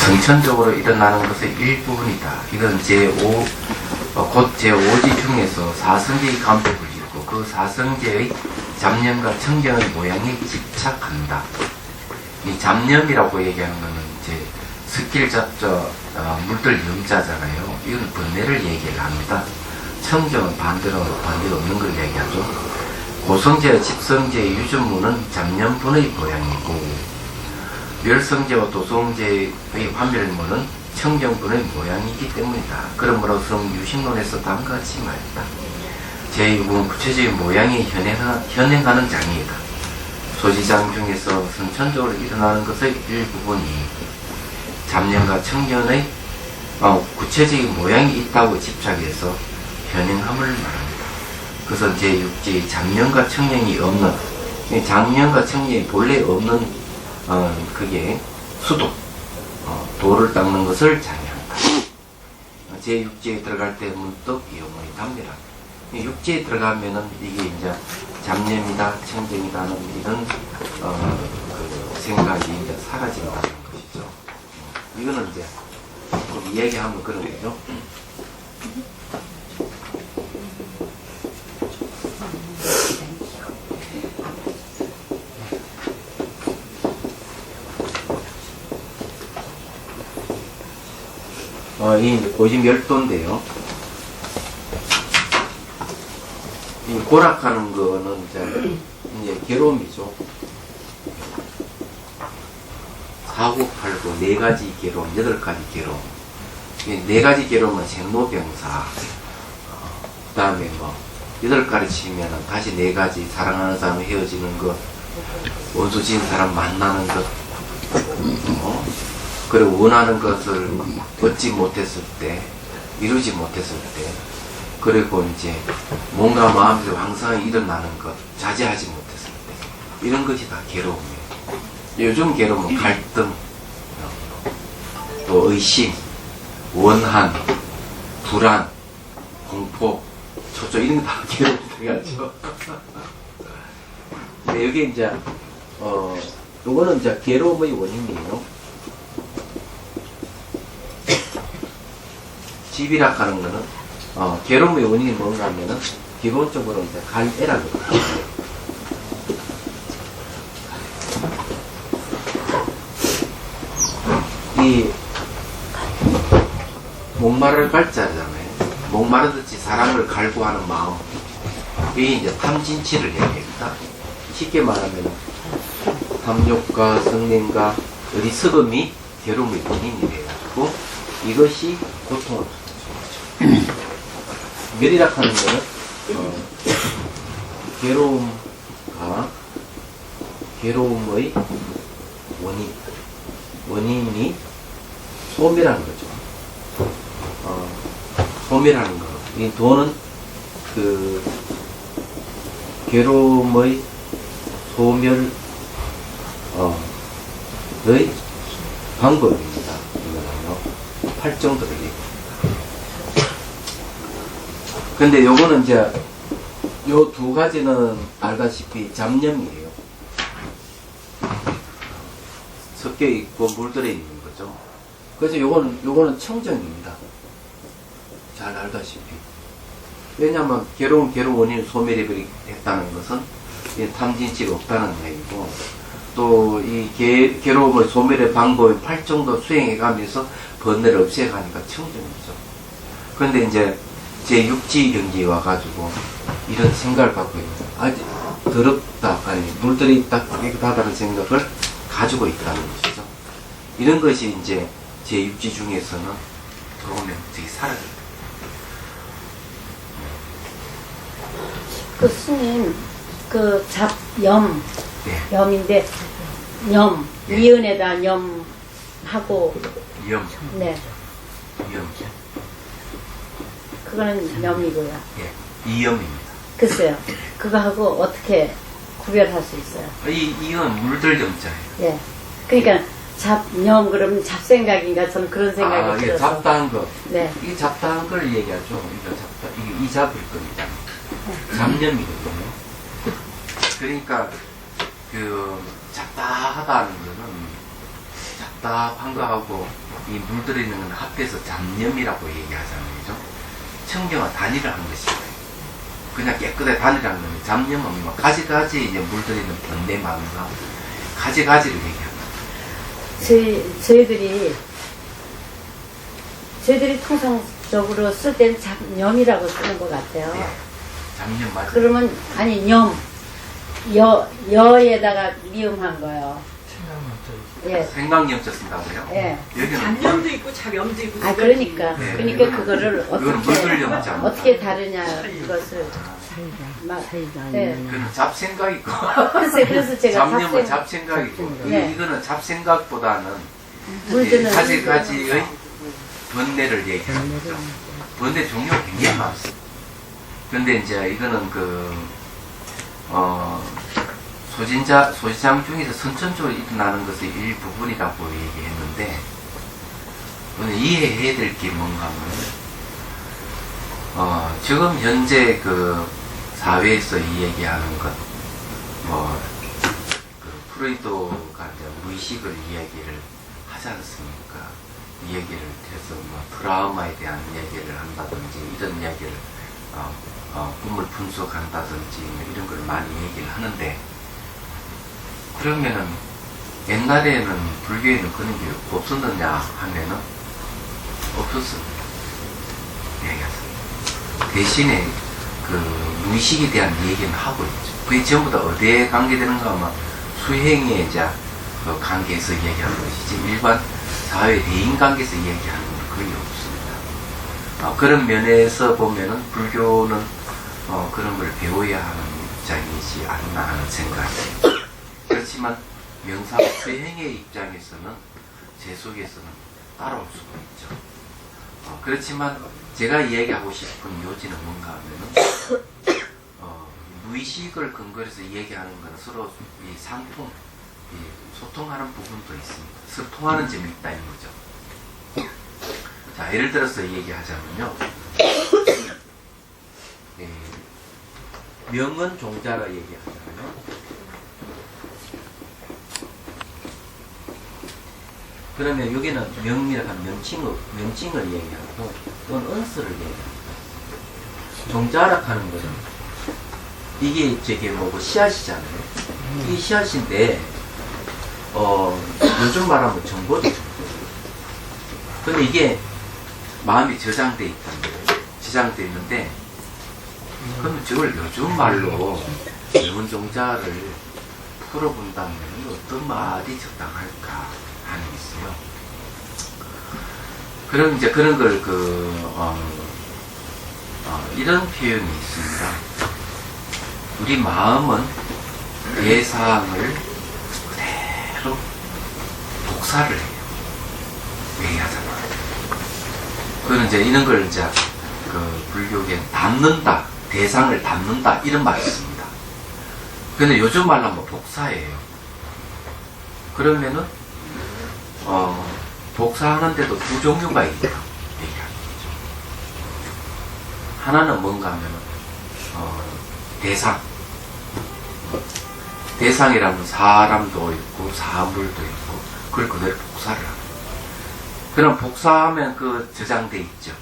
선천적으로 일어나는 것의 일부분이다. 이건 곧 제5지 중에서 사성제의 감독을 짓고 그 사성제의 잡념과 청정의 모양에 집착한다. 이 잡념이라고 얘기하는 것은 이제 스킬 잡자 물들 염자잖아요. 이건 번뇌를 얘기를 합니다. 청정은 반대로 없는 걸 얘기하죠. 고성제와 집성제의 유전무는 잡념분의 모양이고 멸성제와 도성제의 환멸무는 청정분의 모양이기 때문이다. 그러므로서 유식론에서 다음과 같이 말했다. 제6은 구체적인 모양이 현행하는 장애이다. 소지장 중에서 선천적으로 일어나는 것의 일부분이 잡념과 청정의 구체적인 모양이 있다고 집착해서 현행함을 말합니다. 그래서 제6지 잡념과 청정이 없는, 잡념과 청정이 본래 없는 그게 수도, 도를 닦는 것을 장애한다. 제6지에 들어갈 때 문득 영혼이 담배라. 육지에 들어가면은 이게 이제 잡념이다, 청정이다는 이런 그 생각이 이제 사라진다는 것이죠. 이거는 이제 좀 이야기하면 그런 거죠. 이 오십열도인데요. 이 고락하는 거는 이제 괴로움이죠. 사고팔고 4가지 괴로움, 8가지 괴로움. 이 4가지 괴로움은 생로병사, 그 다음에 8가지 치면은 다시 4가지 사랑하는 사람 헤어지는 것, 원수 지은 사람 만나는 것, 그리고 원하는 것을 얻지 못했을 때, 이루지 못했을 때, 그리고 이제 뭔가 마음에서 항상 일어나는 것, 자제하지 못했을 때, 이런 것이 다 괴로움이에요. 요즘 괴로움은 갈등, 또 의심, 원한, 불안, 공포, 초조, 이런 거 다 괴로움이 들어가죠. 근데 여기 이제, 요거는 이제 괴로움의 원인이에요. 집이라 하는 거는, 괴로움의 원인이 뭔가 하면은, 기본적으로 이제 갈애라고 그래요. 이, 목마를 갈자잖아요. 목마르듯이 사람을 갈구하는 마음. 이게 이제 탐진치를 얘기합니다. 쉽게 말하면, 탐욕과 성냄과 어리석음이 괴로움의 원인이 돼가지고, 이것이 고통을 주는 거죠. 멸이라고 하는 거는, 괴로움의 원인이 소멸하는 거죠. 소멸하는 거. 이 도는 그, 괴로움의 소멸의 방법입니다. 이거는요. 8정도를 얘기합니다. 근데 요거는 이제, 요 2가지는 알다시피 잡념이에요. 섞여 있고 물들어 있는 거죠. 그래서 요거는 청정입니다. 잘 알다시피. 왜냐하면 괴로운 원인 소멸이 했다는 것은 탐진치가 없다는 얘기고, 또 이 괴로움을 소멸의 방법인 8정도 수행해가면서 번뇌를 없애가니까 청정이죠. 그런데 이제 제6지 경지에 와가지고 이런 생각을 갖고 있는, 아직 더럽다, 아니 물들어 있다, 깨끗하다는 생각을 가지고 있다는 것이죠. 이런 것이 이제 제6지 중에서는 들어오면 저기 사라져요. 그 스님, 그 잡염, 네. 염인데, 염, 네. 이은에다 염하고, 염. 네, 그거는 염이고요. 예, 이염입니다. 글쎄요, 그거하고 어떻게 구별할 수 있어요? 이건 물들 염자예요. 예. 그러니까 잡염 그러면 잡생각인가 저는 그런 생각이 예, 들어서. 잡다한 거. 네. 이게 잡다한 걸 얘기하죠. 이게 이 잡일 겁니다. 잡념이거든요. 그러니까 그 잡다하다는 거는 답답한 거하고 이 물들어있는 건 합해서 잡념이라고 얘기하잖아요. 그죠? 청정은 단일을 한 것이고요. 그냥 깨끗하게 단일을 한 거예요. 잡념은 뭐 가지가지 이제 물들어있는 번뇌 망상, 가지가지를 얘기합니다. 저희들이 통상적으로 쓸 때는 잡념이라고 쓰는 것 같아요. 예. 잡념 맞아요. 그러면, 아니, 여에다가 미음한 거요. 예. 생각념 썼다고요? 예. 여기는 잡념도 있고 잡염도 있고. 아, 그러니까. 네. 그러니까 그거를 이거는 물들염자. 어떻게 다르냐, 그것을. 막, 네. 그는 잡생각이고 그래서 제가 잡념은 잡생각이고 네. 이거는 잡생각보다는 물드는 가지가지의 번뇌를 얘기하는 거죠. 번뇌 종류가 굉장히 많습니다. 근데 이제 이거는 소지장 중에서 선천적으로 일어나는 것의 일부분이라고 얘기했는데, 오늘 이해해야 될 게 뭔가 하면, 지금 현재 사회에서 이 얘기하는 것, 프로이도가 이제 무의식을 이야기를 하지 않습니까? 이 얘기를 해서 트라우마에 대한 얘기를 한다든지, 이런 이야기를, 꿈을 분석한다든지, 이런 걸 많이 얘기를 하는데, 그러면은, 옛날에는, 불교에는 그런 게 없었느냐 하면은, 없었습니다. 얘기했습니다. 대신에, 무의식에 대한 얘기는 하고 있죠. 그게 전부 다 어디에 관계되는가 하면, 수행에 이제, 관계에서 얘기하는 것이지, 일반 사회 대인 관계에서 얘기하는 건 거의 없습니다. 그런 면에서 보면은, 불교는, 그런 걸 배워야 하는 입장이지 않나 하는 생각이. 그렇지만, 명상 수행의 입장에서는, 제 속에서는 따라올 수가 있죠. 그렇지만, 제가 이야기하고 싶은 요지는 뭔가 하면은, 무의식을 근거로 해서 얘기하는 건 서로 이 상통, 소통하는 부분도 있습니다. 소통하는 점이 있다는 거죠. 자, 예를 들어서 얘기하자면요. 명은 종자라 얘기하잖아요. 그러면 여기는 명이라고 하면 명칭을 얘기하고, 이건 은수를 얘기합니다. 종자라 하는 거는, 이게 씨앗이잖아요. 이 씨앗인데, 요즘 말하면 정보죠. 근데 이게 마음이 저장돼 있다는 거예요. 저장돼 있는데, 그러면 저걸 요즘 말로 명은 종자를 풀어본다면 어떤 말이 적당할까 하는 게 있어요. 그럼 이제 그런 걸 이런 표현이 있습니다. 우리 마음은 대상을 그대로 복사를 해요. 얘기하잖아요. 그건 이제 이런 걸 이제 불교계는 담는다, 대상을 담는다 이런 말이 있습니다. 근데 요즘 말로 하면 복사예요. 그러면은 복사하는데도 두 종류가 있다 얘기하는 거죠. 하나는 뭔가 하면은 대상이라면 사람도 있고 사물도 있고 그걸 그대로 복사를 합니다. 그럼 복사하면 저장돼 있죠.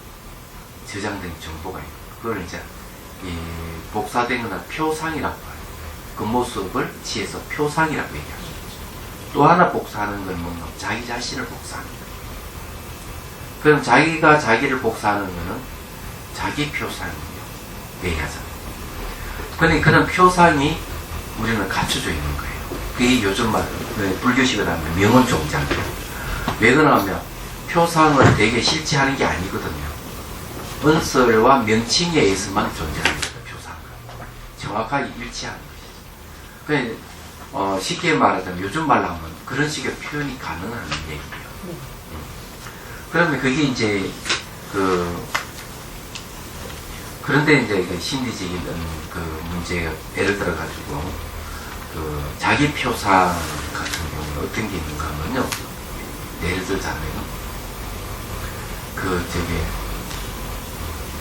저장된 정보가 있고 그걸 이제 복사된 거는 표상이라고 해요. 그 모습을 취해서 표상이라고 얘기하죠. 또 하나 복사하는 건 뭔가 자기 자신을 복사하는 거예요. 그럼 자기가 자기를 복사하는 거는 자기 표상이에요. 얘기하잖아요. 근데 그런 표상이 우리는 갖춰져 있는 거예요. 그게 요즘 말, 불교식으로 하면 명언 종자예요. 왜 그러냐면 표상을 되게 실체하는 게 아니거든요. 은설과 명칭에 의해서만 존재하는 거예요. 표상은. 정확하게 일치하는 것이죠. 그러니까 쉽게 말하자면 요즘 말로 하면 그런 식의 표현이 가능한 얘기예요. 그러면 그게 이제 그런데 이제 심리적인 문제가 예를 들어가지고 자기 표상 같은 경우는 어떤 게 있는가 하면요. 예를 들자면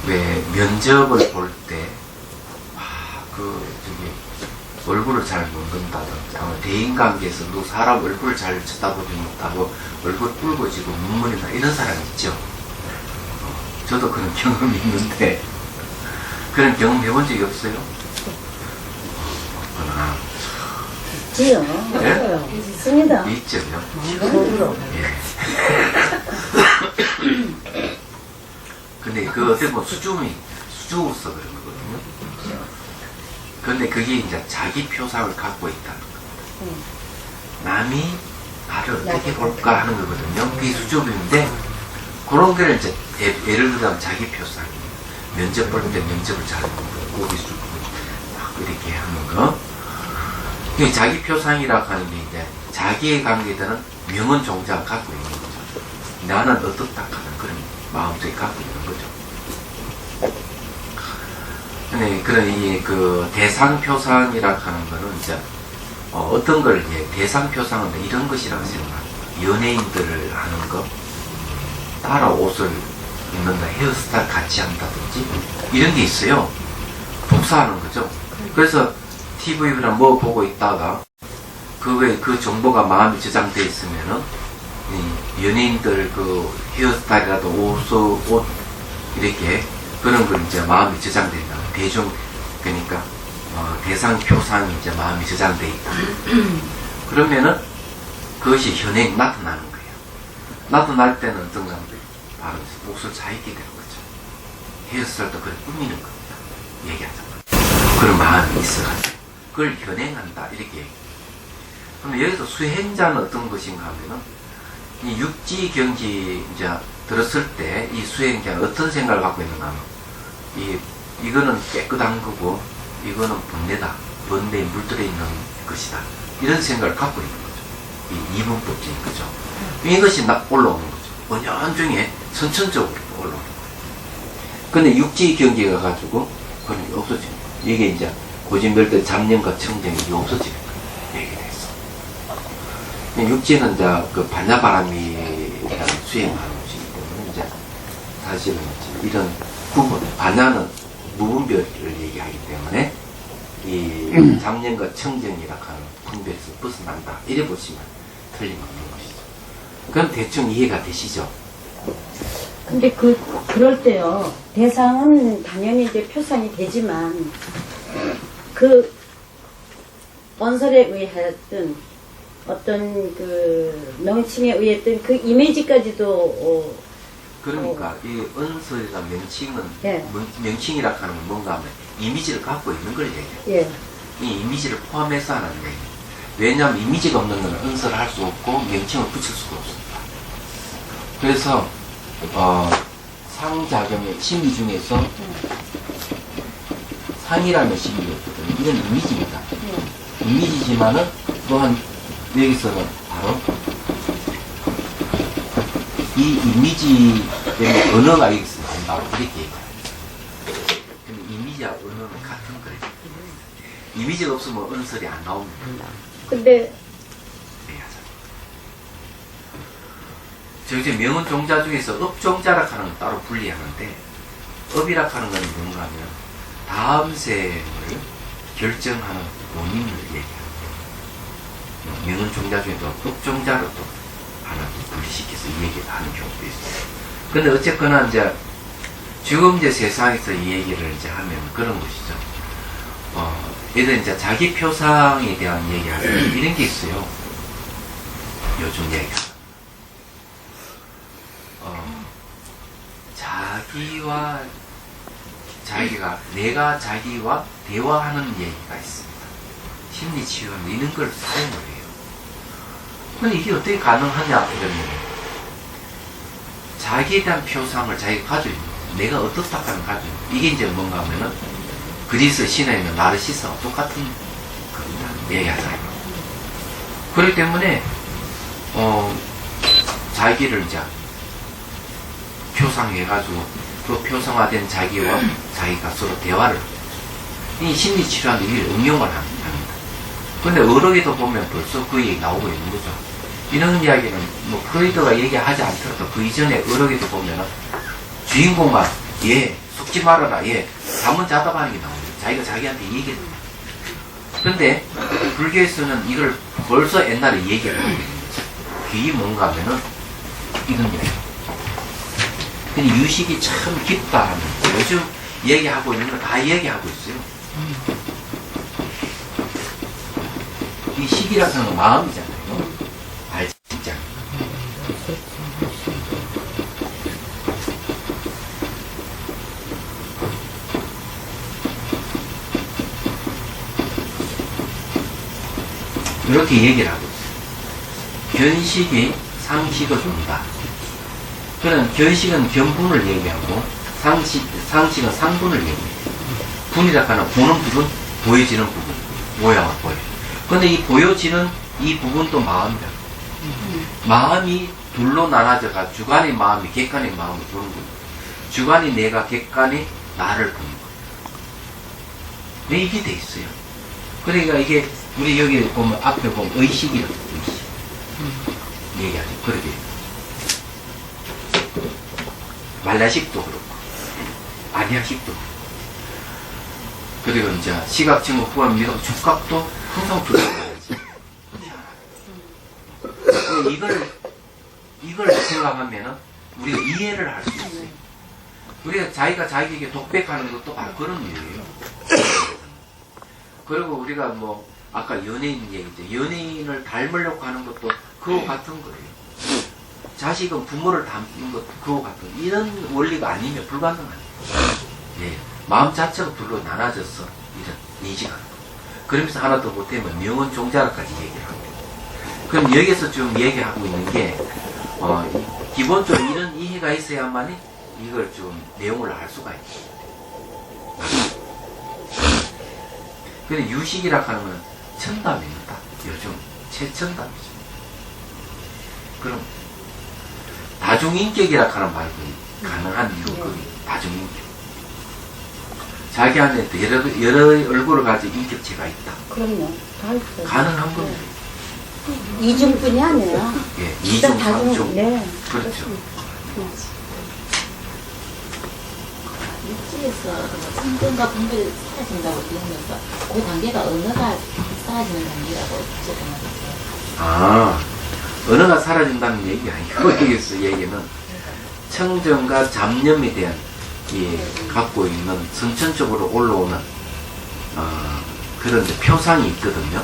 왜 면접을 볼 때 얼굴을 잘 못 본다든지, 아마 대인관계에서 또 사람 얼굴을 잘 쳐다보지 못하고 얼굴 붉어지고 눈물이 나 이런 사람이 있죠. 저도 그런 경험이 있는데 그런 경험 해본 적이 없어요? 없구나. 있지요. 네? 있습니다. 있죠요. 거꾸로. 예. 근데 그 어떻게 보면 수줍어서 그런 거거든요. 근데 그게 이제 자기 표상을 갖고 있다는 겁니다. 남이 나를 어떻게 볼까 하는 거거든요. 그게 수줍음인데 그런 게 이제 예를 들자면 자기 표상. 면접 볼 때 면접을 잘 보고 고기 숙고 막 이렇게 하는 거. 그게 자기 표상이라고 하는 게 이제 자기의 관계에는 명언 종자를 갖고 있는 거죠. 나는 어떻다 하는 그런 마음속에 갖고 있는 거죠. 근데 그런 그 대상 표상이라고 하는 거는 이제 어떤 걸 이제 대상 표상은 이런 것이라고 생각합니다. 연예인들을 하는 거, 따라 옷을 입는다, 헤어스타일 같이 한다든지 이런 게 있어요. 독사하는 거죠. 그래서 TV나 뭐 보고 있다가 그 정보가 마음에 저장돼 있으면은 이 연예인들 그 헤어스타일이라도 옷 이렇게 그런 걸 이제 마음에 저장된다. 그러니까 대상 표상이 이제 마음에 저장돼 있다. 그러면은 그것이 현행 나타나는 거예요. 나타날 때는 어떤가 하면 바로 옷을 잘 입게 되는 거죠. 헤어스타일도 그걸 꾸미는 겁니다. 얘기하자면. 그런 마음이 있어가지고 그걸 현행한다 이렇게 얘기해요. 그럼 여기서 수행자는 어떤 것인가 하면은 이 육지 경지 이제 들었을 때 이 수행자는 어떤 생각을 갖고 있는가 하면 이거는 깨끗한 거고 이거는 번뇌에 물들어 있는 것이다. 이런 생각을 갖고 있는 거죠. 이 이분법적인 거죠. 이것이 올라오는 거죠. 원년중에 선천적으로 올라오는 거예요. 근데 육지 경계가 가지고 그런 게 없어지는 거예요. 이게 이제 고진별대 잡념과 청정이 없어지는 거예요. 얘기가 됐어. 육지는 이제 그 반야바람이라는 수행하는 것이기 때문에 이제 사실은 이런 반야는 무분별을 얘기하기 때문에 이 잡념과 청정이라고 하는 분별에서 벗어난다. 이래 보시면 틀림없는 것이죠. 그럼 대충 이해가 되시죠? 근데 그럴 때요. 대상은 당연히 이제 표상이 되지만 그 언설에 의하였든 어떤 그 명칭에 의했든 그 이미지까지도 그러니까 이 언설이나 명칭은 예. 명칭이라 하는 건 뭔가 하면 이미지를 갖고 있는 걸 얘기해요. 예. 이 이미지를 포함해서 하는 얘기예요. 왜냐하면 이미지가 없는 건 언설을 할 수 없고 명칭을 붙일 수가 없습니다. 그래서 상작용의 심의 중에서 상이라는 심의가 있거든요. 이건 이미지입니다. 이미지지만은 또한 여기서는 바로 이 이미지의 언어가 여기서 나온다고 이렇게 얘기해요. 근데 이미지와 언어는 같은 거예요. 이미지가 없으면 언설이 안 나옵니다. 근데 저 이제 명언 종자 중에서 업종자라 하는 건 따로 분리하는데 업이라 하는 건 뭔가 하면 다음 생을 결정하는 원인을 얘기합니다. 명언 종자 중에도 업종자로 또 하나 분리시켜서 이 얘기를 하는 경우도 있어요. 근데 어쨌거나 이제 지금 이제 세상에서 이 얘기를 이제 하면 그런 것이죠. 얘들 이제 자기 표상에 대한 얘기하면 이런 게 있어요. 요즘 얘기가. 내가 자기와 대화하는 얘기가 있습니다. 심리치유는 이런 걸 사용을 해요. 근데 이게 어떻게 가능하냐, 이런 얘기예요. 자기에 대한 표상을 자기가 가지고 있는 거예요. 내가 어떻다 하는 가지고 있는 거예요. 이게 이제 뭔가 하면은 그리스 신화에 있는 나르시스와 똑같은 겁니다. 얘기하자면. 그렇기 때문에, 자기를 이제 표상해가지고 그 표상화된 자기와 자기가 서로 대화를 이 심리치료하는 이를 응용을 합니다. 근데 어록에도 보면 벌써 그 얘기 나오고 있는 거죠. 이런 이야기는 뭐 프로이드가 얘기하지 않더라도 그 이전에 어록에도 보면은 주인공과 속지 말아라, 잠은 자다가 하는 게 나오죠. 자기가 자기한테 얘기를 근데 불교에서는 이걸 벌써 옛날에 얘기를 하고 있는 거죠. 그게 뭔가 하면은 이런 얘기예요. 근데 유식이 참 깊다 하면 요즘 얘기하고 있는 거 다 얘기하고 있어요. 이 식이라는 건 마음이잖아요. 알지? 진짜. 이렇게 얘기를 하고 있어요. 견식이 상식을 본다. 그는 견식은 견분을 얘기하고 상식은 상분을 얘기해요. 분이라 하는 보는 부분, 보여지는 부분, 모양을 보여요. 근데 이 보여지는 이 부분도 마음이다. 마음이 둘로 나눠져가 주관의 마음이 객관의 마음을 보는 거예요. 주관이 내가, 객관이 나를 보는 거예요. 왜 이게 돼 있어요? 그러니까 이게 우리 여기 보면 앞에 보면 의식이라고 의식 얘기하죠. 그렇게 말라식도 그렇고 아리아식도 그리고 이제 시각, 증거, 후각, 미각, 촉각도 항상 들어가야지. 이걸 생각하면은 우리가 이해를 할 수 있어요. 우리가 자기가 자기에게 독백하는 것도 바로 그런 이유예요. 그리고 우리가 뭐 아까 연예인 얘기죠. 연예인을 닮으려고 하는 것도 그거 같은 거예요. 자식은 부모를 닮는 것도 그거 같은 거예요. 이런 원리가 아니면 불가능해요. 예. 마음 자체가 둘로 나눠져서 이런 인식하는 거예요. 그러면서 하나 더 못하면 명언 종자라까지 얘기를 합니다. 그럼 여기서 지금 얘기하고 있는 게 기본적으로 이런 이해가 있어야만이 이걸 좀 내용을 알 수가 있어요. 근데 유식이라 하는 건 천담입니다. 요즘 최천담이죠. 그럼 다중인격이라 하는 말도 가능한 이유가 다중인격. 자기 안에 여러 얼굴을 가진 인격체가 있다. 그럼요. 다 있어요. 가능한 겁니다. 이중뿐이 아니에요. 예, 이중, 삼중. 네. 그렇죠. 육지에서 상등과 분별이 사라진다고 들으면서 그 단계가 언어가 사라지는 단계라고 생각했어요. 아, 언어가 사라진다는 얘기 아니고 여기서 얘기는 청정과 잡념에 대한 갖고 있는 선천적으로 올라오는 그런 이제 표상이 있거든요.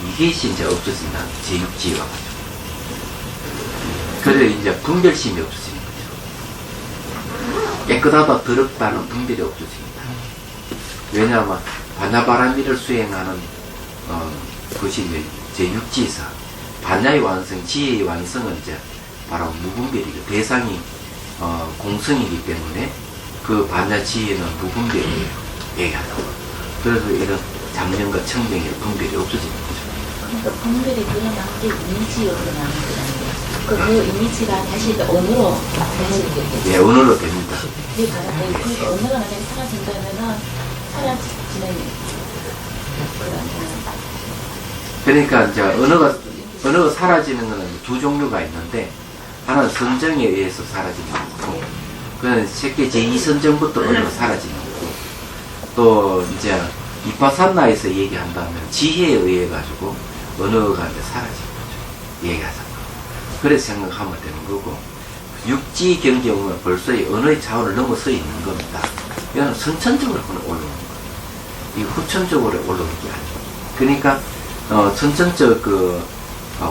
이게 이제 없어진다. 제6지와 가지고. 그래 이제 분별심이 없어지는 거죠. 깨끗하다 더럽다는 분별이 없어집니다. 왜냐하면 반야바라미를 수행하는 것이 이제 제6지에서 반야의 완성, 지혜의 완성은 이제 바로 무분별이고 대상이 공성이기 때문에 그 반야 지혜는 무분별이에요. 얘기하다가. 그래서 이런 잡념과 청정의 분별이 없어지는 거죠. 그러니까 분별이 드러난 게 이미지로 드러나는 거잖아요. 그 이미지가 다시 언어로 다시 이렇게. 예, 언어로 됩니다. 그게 바로 그러니까 언어가 만약에 사라진다면은 사라지는 그러니까 이제 언어가 사라지는 것은 두 종류가 있는데 하나는 선정에 의해서 사라지는 거고 그는 세계 제2선정부터 언어가 사라지는 거고 또 이제 이파산나에서 얘기한다면 지혜에 의해 가지고 언어가 이제 사라지는 거죠. 얘기하자면. 그래서 생각하면 되는 거고 육지 경경은 벌써 이 언어의 차원을 넘어서 있는 겁니다. 이거는 선천적으로 올라오는 거예요. 이 후천적으로 올라오는 게 아니에요. 그러니까 선천적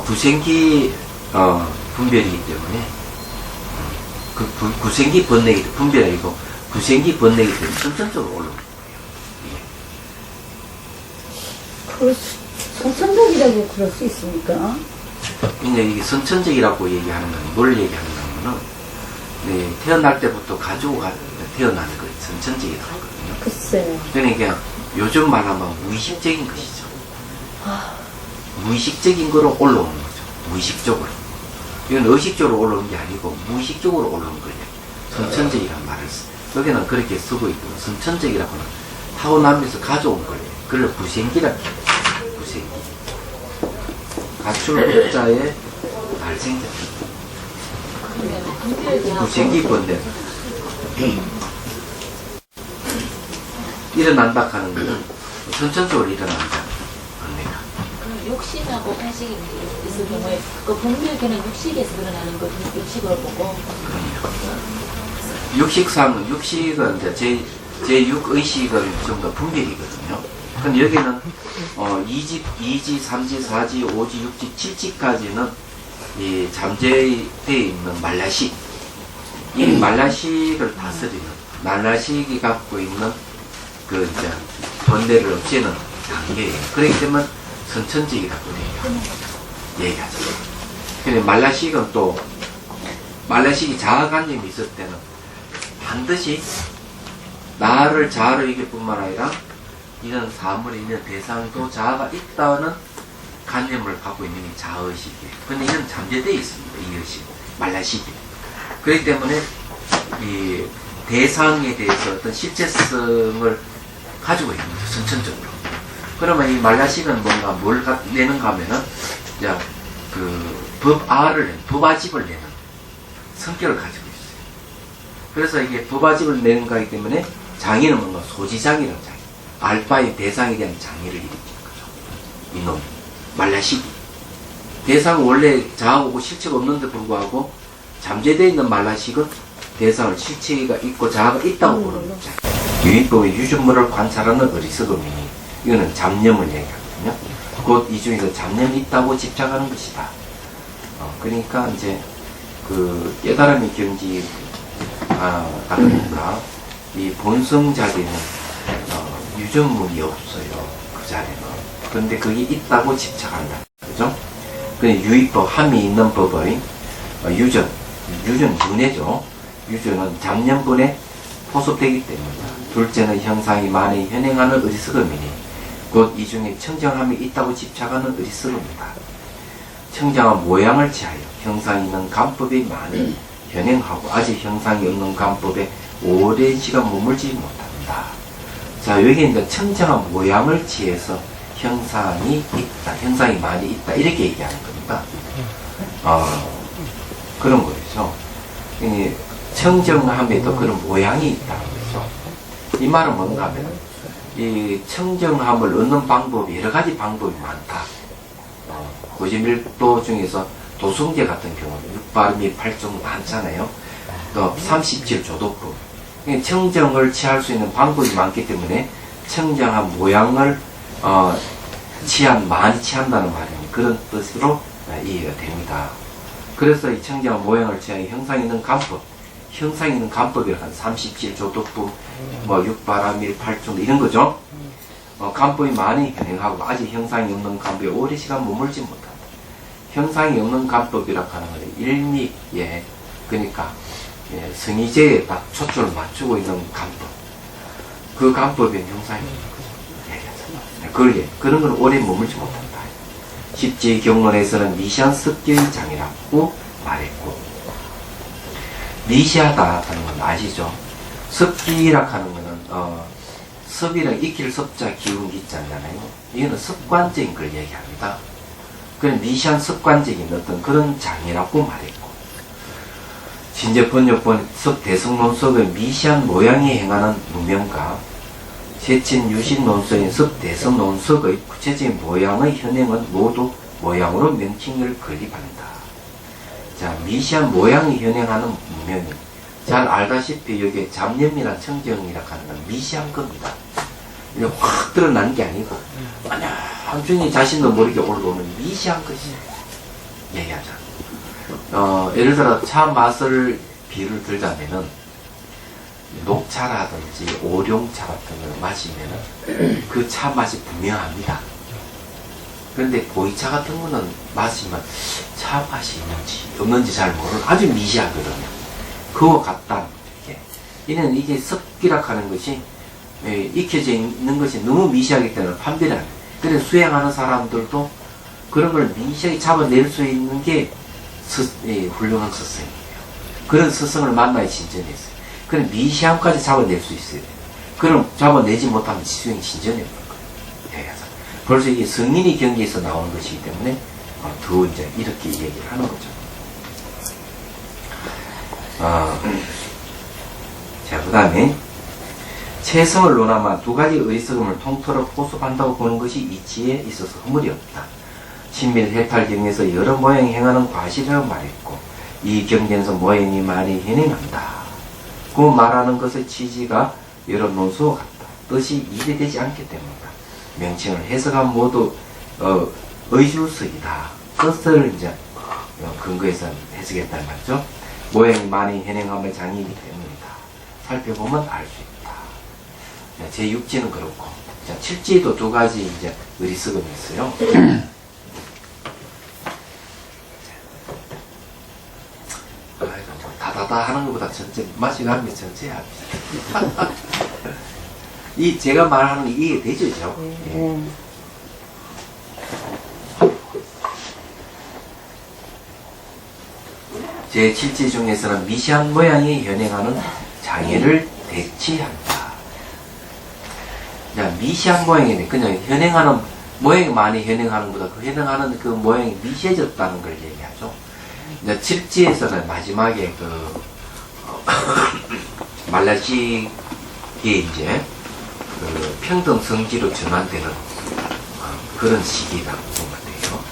구생기 분별이기 때문에 구생기 번뇌기 분별이 아니고 구생기 번뇌기 때문에 선천적으로 올라오는 거예요. 선천적이라고 그럴 수 있습니까? 근데 이게 선천적이라고 얘기하는 건 뭘 얘기하는 거는 태어날 때부터 가지고 태어나는 거예요. 선천적이라고 하거든요. 글쎄요. 그러니까 요즘 말하면 무의식적인 것이죠. 무의식적인 거로 올라오는 거죠. 무의식적으로. 이건 의식적으로 올라오는 게 아니고 무의식적으로 올라오는 거예요. 선천적이라는 말을 여기는 그렇게 쓰고 있고 선천적이라고는 타고나면서 가져온 거예요. 그걸 구생기라고 해요. 구생기. 가출 복자의 발생자. 구생기 번뇌. 일어난다 하는 것은 선천적으로 일어난다. 육식하고 편식이 있을 경우에 그 분별계는 육식에서 일어나는 거 육식으로 보고 육식은 이제 제6의식은 좀 더 분별이거든요. 근데 여기는 2지, 3지, 4지, 5지, 6지, 7지까지는 이 잠재되어 있는 말라식, 이 말라식을 다스리는, 말라식이 갖고 있는 그 이제 번뇌를 없애는 단계예요. 그렇기 때문에 선천직이라고 얘기하죠. 근데 말라식은 또 말라식이 자아관념이 있을 때는 반드시 나를 자아로 이길 뿐만 아니라 이런 사물이 있는 대상도 자아가 있다는 관념을 갖고 있는 게 자아의식이에요. 근데 이건 잠재되어 있습니다. 이 의식, 말라식이. 그렇기 때문에 이 대상에 대해서 어떤 실체성을 가지고 있는 거죠. 선천적으로. 그러면 이 말라식은 뭔가 뭘 내는가 하면은 이제 그 법아집을 내는 성격을 가지고 있어요. 그래서 이게 법아집을 내는 거기 때문에 장애는 뭔가 소지장애라는 장애. 알파의 대상에 대한 장애를 일으키는 거죠. 이놈. 말라식이. 대상은 원래 자아고 실체가 없는데 불구하고 잠재되어 있는 말라식은 대상을 실체가 있고 자아가 있다고 보는 거죠. 유의법의 유전물을 관찰하는 어리석음이니 이거는 잡념을 얘기하거든요. 곧 이 중에서 잡념이 있다고 집착하는 것이다. 그러니까 이제 그 깨달음의 경지 그러니까 이 본성 자리는 유전물이 없어요. 그 자리는. 그런데 그게 있다고 집착한다. 그죠? 유의법, 함이 있는 법의 유전 분해죠. 유전은 잡념분에 포섭되기 때문이다. 둘째는 형상이 많이 현행하는 어리석음이니 곧 이 중에 청정함이 있다고 집착하는 어리석음이다. 청정한 모양을 취하여 형상이 있는 감법이 많이 현행하고 아직 형상이 없는 감법에 오랜 시간 머물지 못한다. 자, 여기 이제 청정한 모양을 취해서 형상이 있다, 형상이 많이 있다, 이렇게 얘기하는 겁니다. 그런 거죠. 청정함에도 그런 모양이 있다는 거죠. 이 말은 뭔가 하면, 이 청정함을 얻는 방법이 여러 가지 방법이 많다. 고지밀도 중에서 도성제 같은 경우는 6발미 8종 많잖아요. 또 37조도법. 청정을 취할 수 있는 방법이 많기 때문에 청정한 모양을 많이 취한다는 말이니 그런 뜻으로 이해가 됩니다. 그래서 이 청정한 모양을 취하여 형상이 있는 감법, 형상이 있는 감법이라고 하는 37조도법, 6바라밀 8종 이런 거죠. 감법이 많이 현행하고 아직 형상이 없는 감법에 오랜 시간 머물지 못한다. 형상이 없는 감법이라고 하는 것은 일미에, 그러니까 성의제에 딱 초점을 맞추고 있는 감법. 그 감법에 형상이 있는 거죠. 그런 건 오래 머물지 못한다. 십지의 경론에서는 미시한 습기의 장이라고 말했고, 미시하다 하는 건 아시죠? 습기라 하는 거는, 습이랑 익힐 습자 기운 기자잖아요. 이거는 습관적인 걸 얘기합니다. 그런 미시한 습관적인 어떤 그런 장이라고 말했고, 진제 번역본 습대성 논석의 미시한 모양이 행하는 무명과 세친 유신 논석인 습대성 논석의 구체적인 모양의 현행은 모두 모양으로 명칭을 건립한다. 자, 미시한 모양이 현행하는 무명이 잘 알다시피 여기에 잡념이나 청정이라 하는 건 미시한 겁니다. 이게 확 드러난 게 아니고 그냥 한중이 자신도 모르게 올라오는 미시한 것이 얘기하잖아. 예를 들어 차 맛을 비유를 들자면은 녹차라든지 오룡차 같은 걸 마시면은 그 차 맛이 분명합니다. 그런데 보이차 같은 거는 마시면 차 맛이 있는지 없는지 잘 모르는 아주 미시하거든요. 그거 같다. 이는 이게 습기라 하는 것이 익혀져 있는 것이 너무 미시하기 때문에 판별이 안 돼. 그래서 수행하는 사람들도 그런 걸 미시하게 잡아낼 수 있는 게 훌륭한 스승이에요. 그런 스승을 만나야 진전했어요. 그럼 미시함까지 잡아낼 수 있어요. 그럼 잡아내지 못하면 수행이 진전해 버릴 거예요. 벌써 이게 성인이 경계에서 나오는 것이기 때문에 더 이제 이렇게 얘기를 하는 거죠. 자, 그 다음에 체성을 논하면 두 가지 어리석음을 통틀어 포섭한다고 보는 것이 이치에 있어서 허물이 없다. 친밀 해탈 경에서 여러 모양이 행하는 과실이라고 말했고 이 경전에서 모양이 많이 현행한다. 그 말하는 것의 취지가 여러 논수와 같다. 뜻이 이해되지 않기 때문이다. 명칭을 해석한 모두 의술석이다. 뜻을 이제 근거해서 해석했다는 말이죠. 모양이 많이 현행함의 장이기 때문이다. 살펴보면 알 수 있다. 제 6지는 그렇고, 자, 7지도 두 가지 이제 의리석음이 있어요. 다다다 하는 것보다 전체 맛이 나는 게 전체야. 이 제가 말하는 게 이해되죠? 예. 제 7지 중에서는 미시한 모양이 현행하는 장애를 대치한다. 자, 미시한 모양이네. 그냥 현행하는 모양이 많이 현행하는 것보다 그 현행하는 그 모양이 미시해졌다는 걸 얘기하죠. 이제 7지에서는 마지막에 말라시에 이제 그 평등 성지로 전환되는 그런 시기라고 보면 돼요.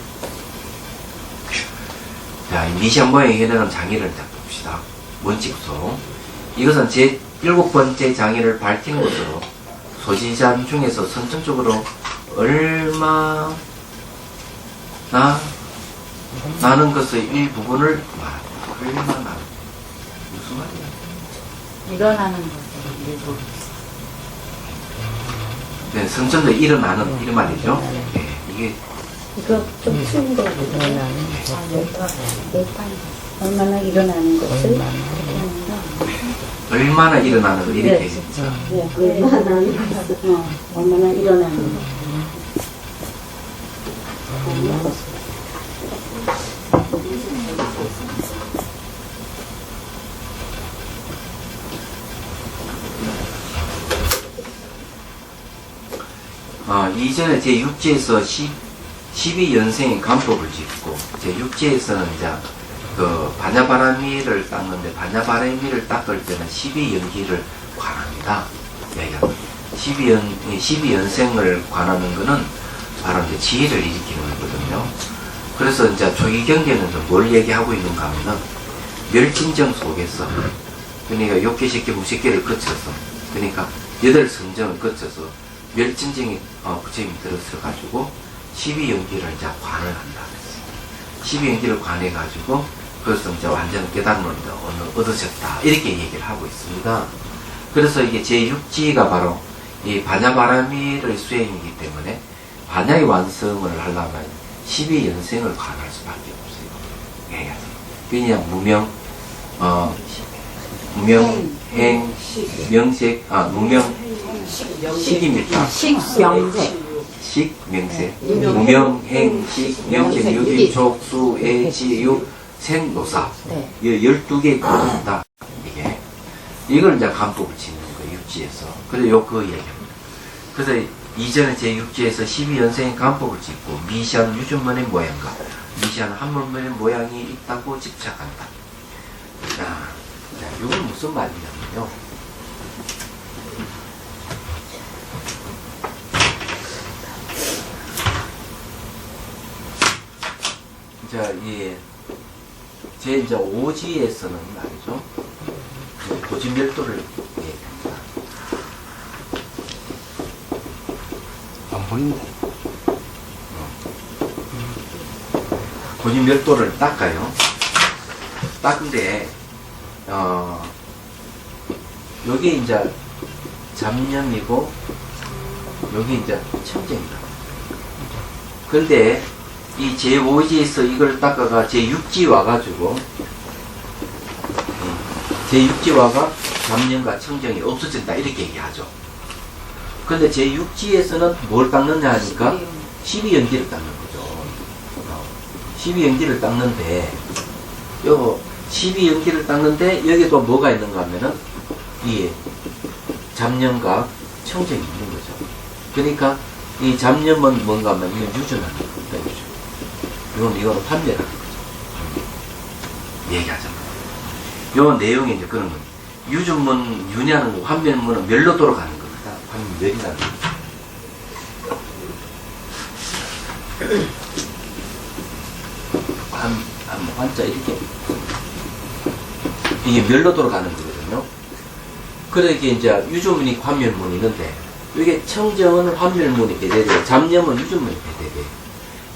자, 이 미시한 모양이 현행하는 장애를 자 봅시다. 원칙소. 이것은 제 7번째 장애를 밝힌 것으로 소지자 중에서 선천적으로 얼마나 나는 것의 일부분을 말한다. 얼마나 무슨 말이야? 일어나는 것의 일부. 네, 선천적으로 일어나는 이런 말이죠. 네, 이게 이거 좀 추운 거 일어나는 얼마나 일어나는 것을 얼마나 일어나는 거 이렇게 얼마나 일어나는 것. 이전에 제 6지에서 12연생의 간법을 짓고 제 6지에서는 이제 그 반야바라미를 닦는데 반야바라미를 닦을 때는 12연기를 관합니다. 12연생을 관하는 거는 바로 이제 지혜를 일으키는 거거든요. 그래서 이제 초기 경계는 뭘 얘기하고 있는가 하면은 멸진정 속에서 그러니까 6개, 10개, 무식개를 거쳐서 그러니까 8성정을 거쳐서 멸진정이 부처님이 들어서 가지고 12연기를 이제 관을 한다. 12연기를 관해가지고 그래서 이제 완전 깨달음을 얻으셨다. 이렇게 얘기를 하고 있습니다. 그래서 이게 제6지가 바로 이 반야바라미의 수행이기 때문에 반야의 완성을 하려면 12연생을 관할 수밖에 없어요. 그냥 무명, 무명행, 명색, 식입니까? 식명세, 무명행, 식명색, 유기, 족수, 애지유, 생노사. 12개의 거입니다. 이걸 이제 간법을 짓는 거예요, 6지에서. 그래서 그 얘기입니다. 그래서 이전에 제 6지에서 12연생의 간법을 짓고, 미시한 유전문의 모양과 미시한 한문문의 모양이 있다고 집착한다. 자, 이건 무슨 말이냐면요. 자, 제 이제 5지에서는 말이죠. 고진별도를 얘기합니다. 안 보이는데. 고진별도를 닦아요. 닦는데, 여기 이제 잡념이고, 여기 이제 청정이다. 근데, 이 제5지에서 이걸 닦아가 제6지 와가지고 제6지 와가 잡념과 청정이 없어진다 이렇게 얘기하죠. 근데 제6지에서는 뭘 닦느냐 하니까 12연기를 닦는 거죠. 12연기를 닦는데 요거 12연기를 닦는데 여기도 뭐가 있는가 하면은 이 잡념과 청정이 있는 거죠. 그러니까 이 잡념은 뭔가 하면 이건 유전하는 겁니다. 유전. 이거는 판별하는 거죠. 얘기하자면. 요 내용이 이제 그런 겁니다. 유전문, 윤회하는 거, 환멸문은 멸로 돌아가는 겁니다. 환멸이라는 거. 한번 완자 이렇게 이게 멸로도로 가는 거거든요. 그러니까 이제 유조문이 환멸문이 있는데 이게 청정은 환멸문이 배대되고 잡념은 유조문이 배대돼요.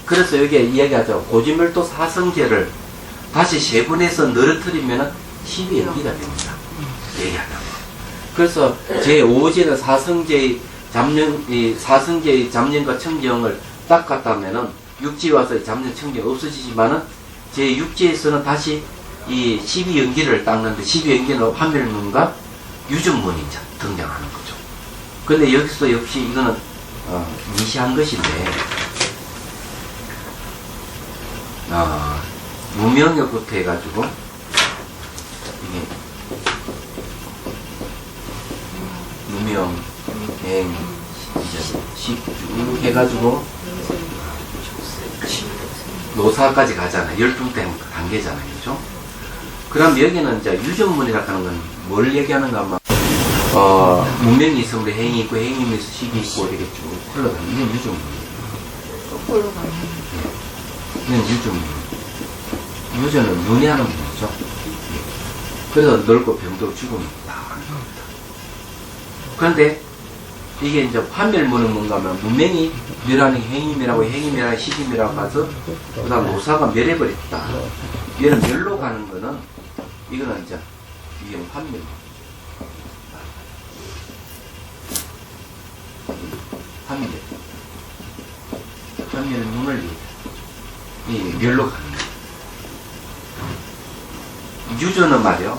그래서 여기에 이야기하죠. 고지멸도 사성제를 다시 세분해서 늘어뜨리면 12연기가 됩니다. 얘기하자면. 그래서 제5제는 사성제의 잡념과 청정을 닦았다면은 육지에 와서 잡념 청정이 없어지지만은 제6제에서는 다시 이 12연기를 닦는데 12연기는 환멸문과 유전문이 이제 등장하는 거죠. 근데 여기서 역시 이거는 미시한 것인데 무명역부터 해가지고 이게 무명, 행, 이제 해가지고 노사까지 가잖아요. 12단계잖아요. 그죠? 그럼 여기는 이제 유전문이라고 하는 건 뭘 얘기하는가 하면 문명이 있으면 행이 있고 행이면서 식이 있고 이렇게 쭉 흘러가는 이건 유전문이에요. 거꾸로 가는. 이건 유전문. 유전은 눈이 하는 문이죠. 그래서 넓고 병도 죽음이 다 하는 겁니다. 그런데 이게 이제 환멸문은 뭔가 하면 문명이 멸하는 행임이라고 행임이라는 시김이라고 가서 그 다음 노사가 멸해버렸다. 얘는 멸로 가는 거는 이거는 이제 이게 환멸문. 환멸문을 이 멸로 가는 거예요. 유전은 말이요.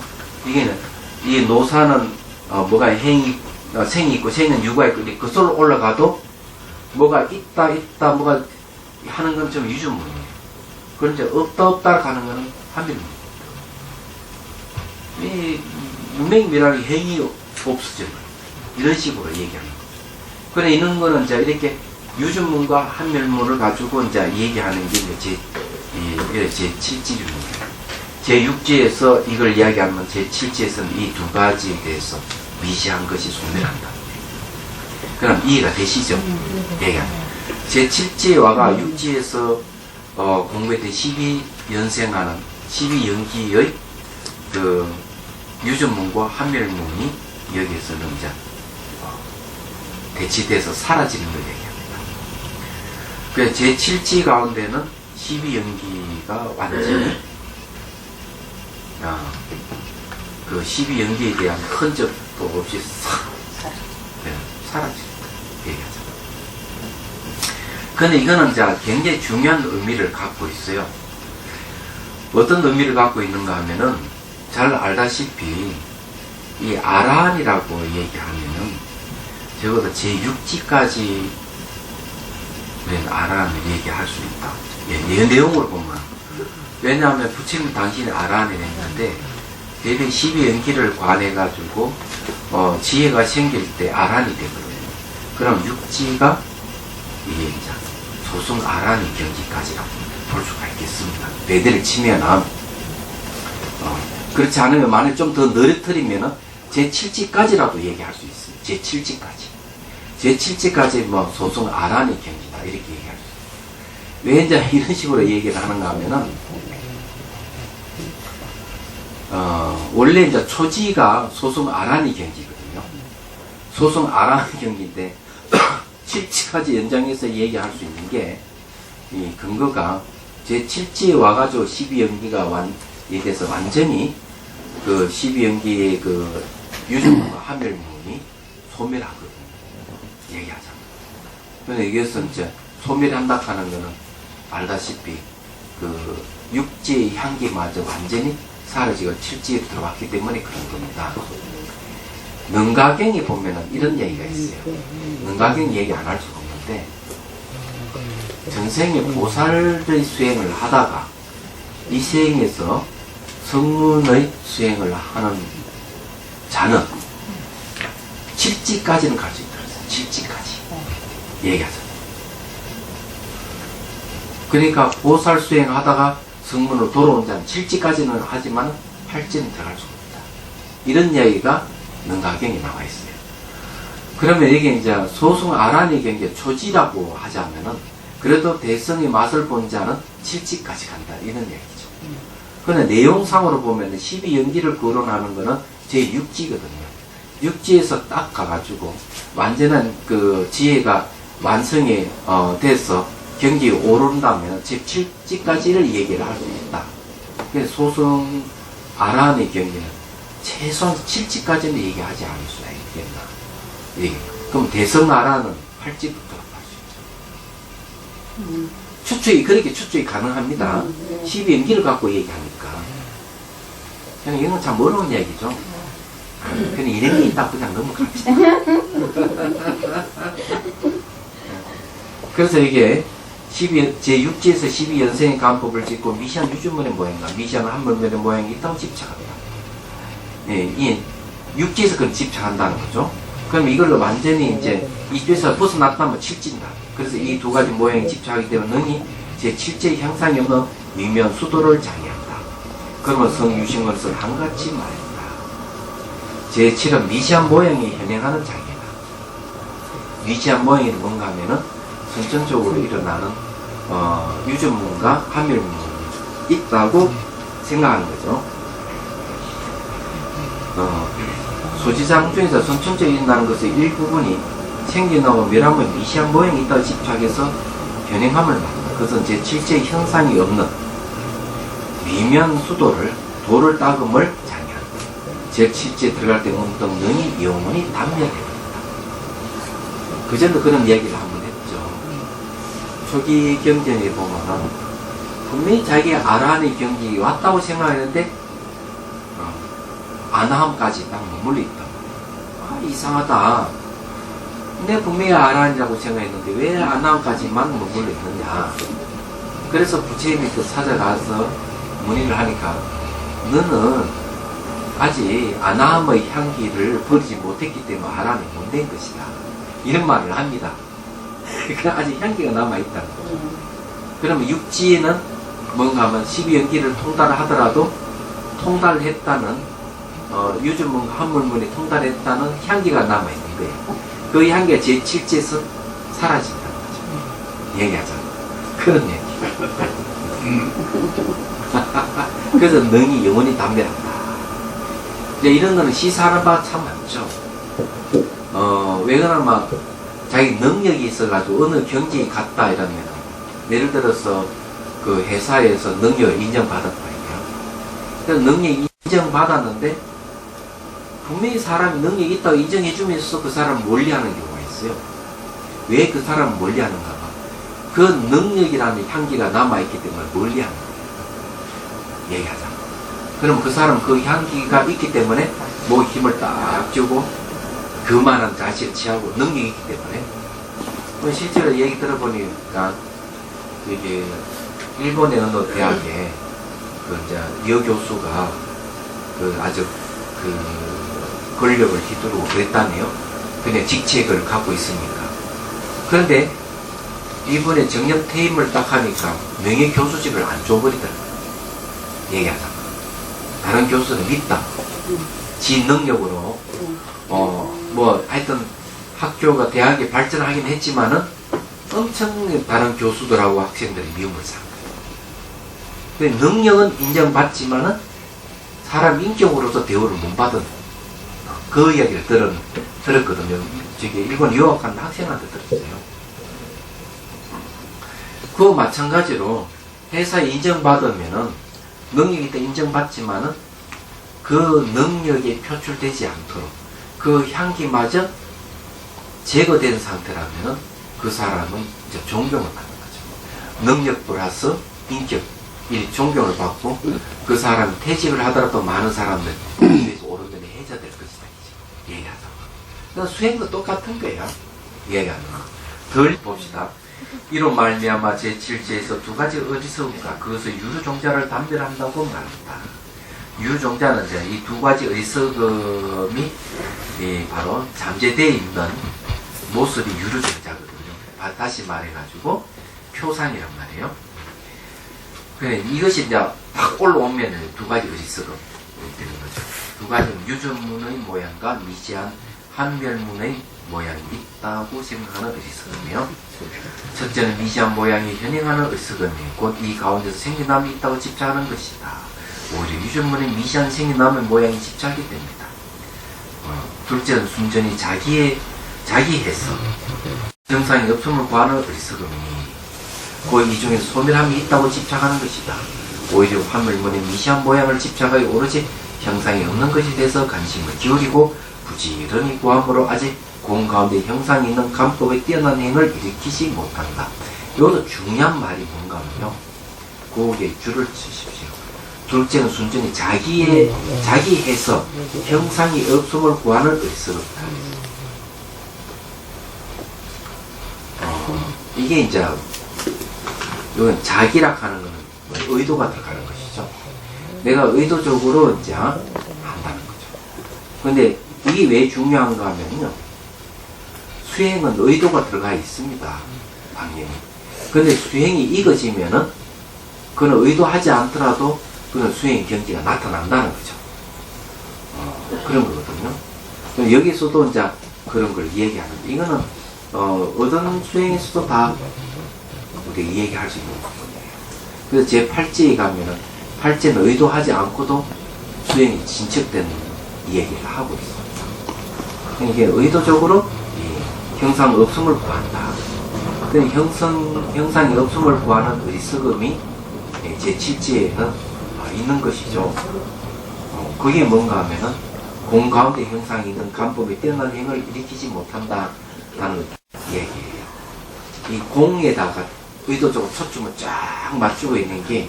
이 노사는 뭐가 행이 생이 있고 생은 유가 있고 그 솔로 올라가도 뭐가 있다 뭐가 하는 건 좀 유전문이에요. 그런데 없다 가는 거는 환멸문. 이 문명이라는 행이 없어져요. 이런 식으로 얘기하는 거죠. 그래 이런 거는 이제 이렇게 유전문과 환멸문을 가지고 이제 얘기하는 게 이제 제7지문이에요. 제6지에서 이걸 이야기하면 제7지에서는 이 두 가지에 대해서 미시한 것이 소멸한다. 그럼 이해가 되시죠? 얘기하면. 제7지에 와가 6지에서 공부했던 12연생하는 12연기의 그 유전문과 환멸문이 여기에서는 이제 대치돼서 사라지는 걸 얘기합니다. 그래서 제7지 가운데는 12연기가 완전히 그 12연기에 대한 흔적도 없이 사라진다. 얘기하죠. 근데 이거는 이제 굉장히 중요한 의미를 갖고 있어요. 어떤 의미를 갖고 있는가 하면은 잘 알다시피 이 아라한이라고 얘기하면은 적어도 제6지까지 아라한을 얘기할 수 있다. 내용으로 보면. 왜냐하면 부처님 당신이 아라한을 했는데 대개 12연기를 관해가지고 지혜가 생길 때 아라한이 되거든요. 그럼 6지가 이게 이제 소승 아라한의 경지까지라고 볼 수가 있겠습니다. 배대를 치면은 그렇지 않으면 만약 좀 더 늘어뜨리면은 제7지까지라도 얘기할 수 있어요. 제7지까지. 제7지까지 뭐 소승 아라한의 경지다 이렇게 얘기할 수 있어요. 왜 이제 이런 식으로 얘기를 하는가 하면은 원래 이제 초지가 소승 아라한의 경지거든요. 소승 아라한의 경지인데 7지까지 연장해서 얘기할 수 있는 게 이 근거가 제7지에 와가지고 12연기가 얘기해서 완전히 그 12연기의 그 유전문과 환멸문이 소멸하거든요. 얘기하자면. 그런데 여기서 이제 소멸한다 하는 거는 알다시피 그 6지의 향기마저 완전히 사라지고 7지에 들어왔기 때문에 그런 겁니다. 능가경에 보면은 이런 얘기가 있어요. 능가경 얘기 안 할 수가 없는데 전생에 보살의 수행을 하다가 이 수행에서 성문의 수행을 하는 자는 7지까지는 갈 수 있다. 7지까지 얘기하잖아요. 그러니까 보살 수행하다가 성문으로 돌아온 자는 7지까지는 하지만 8지는 들어갈 수 없다. 이런 이야기가 능가경에 나와 있어요. 그러면 이게 이제 소승 아라한의 경계 초지라고 하자면은 그래도 대성의 맛을 본 자는 7지까지 간다. 이런 얘기죠. 그런데 내용상으로 보면 12연기를 거론하는 거는 제6지거든요. 6지에서 딱 가가지고 완전한 그 지혜가 완성이 돼서 경지에 오른다면 제7지까지를 얘기를 할 수 있다. 그래서 소승 아라한의 경기는 최소한 7지까지는 얘기하지 않을 수가 있겠나. 예. 그럼 대성 아라는 8지부터 할 수 있죠. 추측이, 그렇게 추측이 가능합니다. 12연기를 갖고 얘기하니까. 그냥 이건 참 어려운 이야기죠. 그냥 이런 게 있다 그냥 넘어갑시다. 그래서 이게 제6지에서 12연생의 간법을 짓고 미시안 유주문의 모양과 미시안 한물문의 모양이 있다고 집착합니다. 예, 이 6지에서 그걸 집착한다는 거죠. 그럼 이걸로 완전히 이제 이쪽에서 벗어났다면 7지입니다. 그래서 이 두 가지 모양이 집착하기 때문에 능이 제7지의 형상이 없는 위면 수도를 장애한다. 그러면 성유신건을 한같이 말한다. 제7은 미시한 모양이 현행하는 장애다. 미시한 모양이 뭔가 하면은 선천적으로 일어나는 유전문과 함율문이 있다고 생각하는 거죠. 소지상 중에서 선천적으로 일어나는 것의 일부분이 생겨나고 멸함의 미시한 모양이 있다고 집착해서 현행함을 말합니다. 그것은 제7지의 형상이 없는 위면 수도를 도를 따금을 장애한다. 제7지에 들어갈 때 문득 능이 영원히 담멸해 버린다. 그전에도 그런 이야기를 한번 했죠. 초기 경전에 보면 분명히 자기가 아라한의 경지에 왔다고 생각했는데 아나함까지 딱 머물러 있다. 아, 이상하다. 내가 분명히 아라한이라고 생각했는데 왜 아나함까지만 머물러 있느냐. 그래서 부처님이 그 찾아가서 문의를 하니까 너는 아직 아나함의 향기를 버리지 못했기 때문에 아라한이 못 된 것이다. 이런 말을 합니다. 그러니까 아직 향기가 남아있다는 거죠. 그러면 육지에는 뭔가 하면 12연기를 통달하더라도 통달했다는 유전문과 한물문이 통달했다는 향기가 남아있는 거예요. 그 향기가 제7지에서 사라진다는 거죠. 얘기하자면 그런 얘기. 그래서 능이 영원히 담배한다. 이제 이런 거는 시사하는 바가 참 많죠. 왜 그러냐면 자기 능력이 있어가지고 어느 경지에 갔다 이러면 예를 들어서 그 회사에서 능력을 인정받았다 이게요. 그래서 능력이 인정받았는데 분명히 사람이 능력이 있다고 인정해주면서 그 사람을 멀리하는 경우가 있어요. 왜 그 사람을 멀리하는가 봐. 그 능력이라는 향기가 남아있기 때문에 멀리하는 거예요. 얘기하자. 그럼 그 사람 그 향기가 있기 때문에 뭐 힘을 딱 주고 그만한 자세를 취하고 능력이 있기 때문에 실제로 얘기 들어보니까 이게 일본의 어느 대학에 그 이제 여교수가 그 아주 그 권력을 휘두르고 그랬다네요. 그냥 직책을 갖고 있으니까. 그런데 이번에 정년 퇴임을 딱 하니까 명예 교수직을 안 줘버리더라고요. 얘기하자면 다른 교수는 믿다. 지 능력으로 뭐 하여튼 학교가 대학이 발전하긴 했지만은 엄청 다른 교수들하고 학생들이 미움을 산 거예요. 근데 능력은 인정받지만은 사람 인격으로서 대우를 못 받은 그 이야기를 들었거든요. 저기 일본 유학한 학생한테 들었어요. 그거 마찬가지로 회사에 인정받으면은 능력이 있다 인정받지만은 그 능력이 표출되지 않도록 그 향기마저 제거된 상태라면은 그 사람은 이제 존경을 받는 거죠. 능력 플러스 인격, 이 존경을 받고 그 사람이 퇴직을 하더라도 많은 사람들 위에서 오른편에 해제될 것이다. 얘기하자. 그러니까 수행도 똑같은 거야. 얘기하는 거. 덜 봅시다. 이로 말미암아 제7지에서 두 가지 어리석음과 그것을 유루종자를 담별한다고 말합니다. 유루종자는 이제 이 두 가지 어리석음이 바로 잠재되어 있는 모습이 유루종자거든요. 다시 말해가지고 표상이란 말이에요. 그래 이것이 이제 팍 올라오면 두 가지 어리석음 되는 거죠. 두 가지는 유전문의 모양과 미시한 한멸문의 모양이 있다고 생각하는 어리석음이요. 첫째는 미시한 모양이 현행하는 어리석음이 곧 이 가운데서 생겨남이 있다고 집착하는 것이다. 오히려 유전문의 미시한 생겨남의 모양이 집착이 됩니다. 둘째는 순전히 자기 해석, 정상이 없음을 구하는 어리석음이 곧 이 중에 소멸함이 있다고 집착하는 것이다. 오히려 화물문의 미시한 모양을 집착하여 오로지 형상이 없는 것에 대해서 관심을 기울이고 부지런히 구함으로 아직 공 가운데 형상이 있는 감법에 뛰어난 행을 일으키지 못한다. 여기서 중요한 말이 뭔가 하면요. 거기에 줄을 치십시오. 둘째는 순전히 자기 해석, 형상이 없음을 구하는 어리석음이다. 이게 이제 이건 자기라 하는 거는 의도가 들어가는 것이죠. 내가 의도적으로 이제 한다는 거죠. 근데 이게 왜 중요한가 하면요. 수행은 의도가 들어가 있습니다. 당연히. 근데 수행이 익어지면은 그는 의도하지 않더라도 그는 수행 경지가 나타난다는 거죠. 그런 거거든요. 여기서도 이제 그런 걸 얘기하는데 이거는 어떤 수행에서도 다 우리가 얘기할 수 있는 부분이에요. 그래서 제 팔찌에 가면은 팔찌는 의도하지 않고도 수행이 진척된 얘기를 하고 있어요. 이게 의도적으로 형상 없음을 구한다. 형상이 없음을 구하는 어리석음이 제 7지에는 있는 것이죠. 그게 뭔가 하면은 공 가운데 형상이 있는 간법에 뛰어난 행을 일으키지 못한다라는 얘기예요. 이 공에다가 의도적으로 초점을 쫙 맞추고 있는 게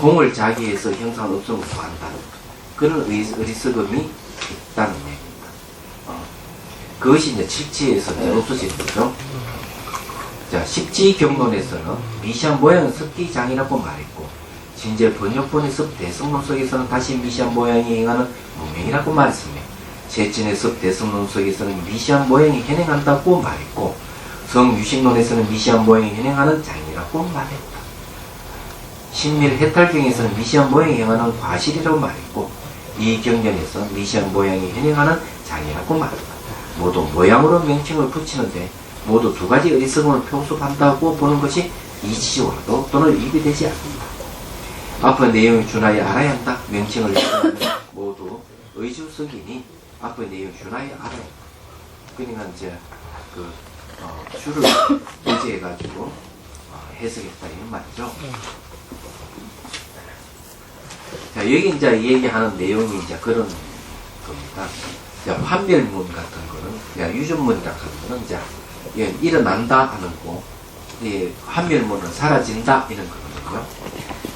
공을 자기에서 형상 없음을 구한다는 그런 어리석음이 있다는 얘기입니다. 그것이 이제 7지에서 이제 없어지는 거죠. 자, 10지 경론에서는 미시한 모양은 습기장이라고 말했고, 진제 번역본의 습 대성론 속에서는 다시 미시한 모양이 행하는 무명이라고 말했으며, 제진의 습 대성론 속에서는 미시한 모양이 현행한다고 말했고, 성유식론에서는 미시한 모양이 현행하는 장이라고 말했다. 신밀 해탈경에서는 미시한 모양이 행하는 과실이라고 말했고, 이 경전에서 미시한 모양이 현행하는 장이라고 말했다. 모두 모양으로 명칭을 붙이는데 모두 두 가지 어리석음을 표수한다고 보는 것이 이치와도 또는 입이 되지 않는다. 앞의 내용을 준하여 알아야 한다. 명칭을 주는 모두 의주석이니 앞의 내용을 준하여 알아야 한다. 그러니까 이제 줄을 의지해가지고 해석했다 이런 말이죠. 자, 여기 이제 얘기하는 내용이 이제 그런 겁니다. 자, 환멸문 같은 거는, 유전문 같은 거는 이제 일어난다 하는 거, 환멸문은 사라진다 이런 거거든요.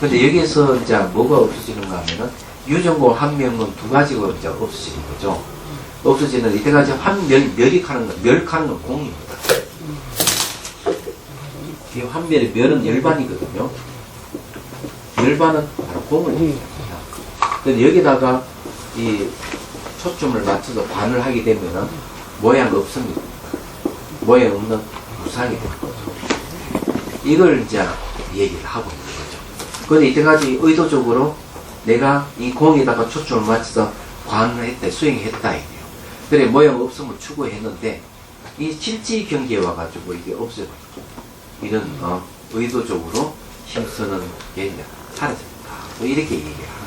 근데 여기서 이제 뭐가 없어지는가 하면은 유전과 환멸문 두 가지가 이제 없어지는 거죠. 없어지는 이때까지 멸익하는 건 공입니다. 이 환멸의 멸은 열반이거든요. 열반은 바로 공을 얘기합니다. 근데 여기다가 이 초점을 맞춰서 관을 하게 되면은 모양 없습니다. 모양 없는 무상이 되는 거죠. 이걸 이제 얘기를 하고 있는 거죠. 그런데 이때까지 의도적으로 내가 이 공에다가 초점을 맞춰서 관을 했다, 수행했다 이래요. 그래 모양 없음을 추구했는데 이 실지 경계에 와가지고 이게 없어졌죠. 이런 의도적으로 힘쓰는 게 이제 사라집니다. 뭐 이렇게 얘기를 합니다.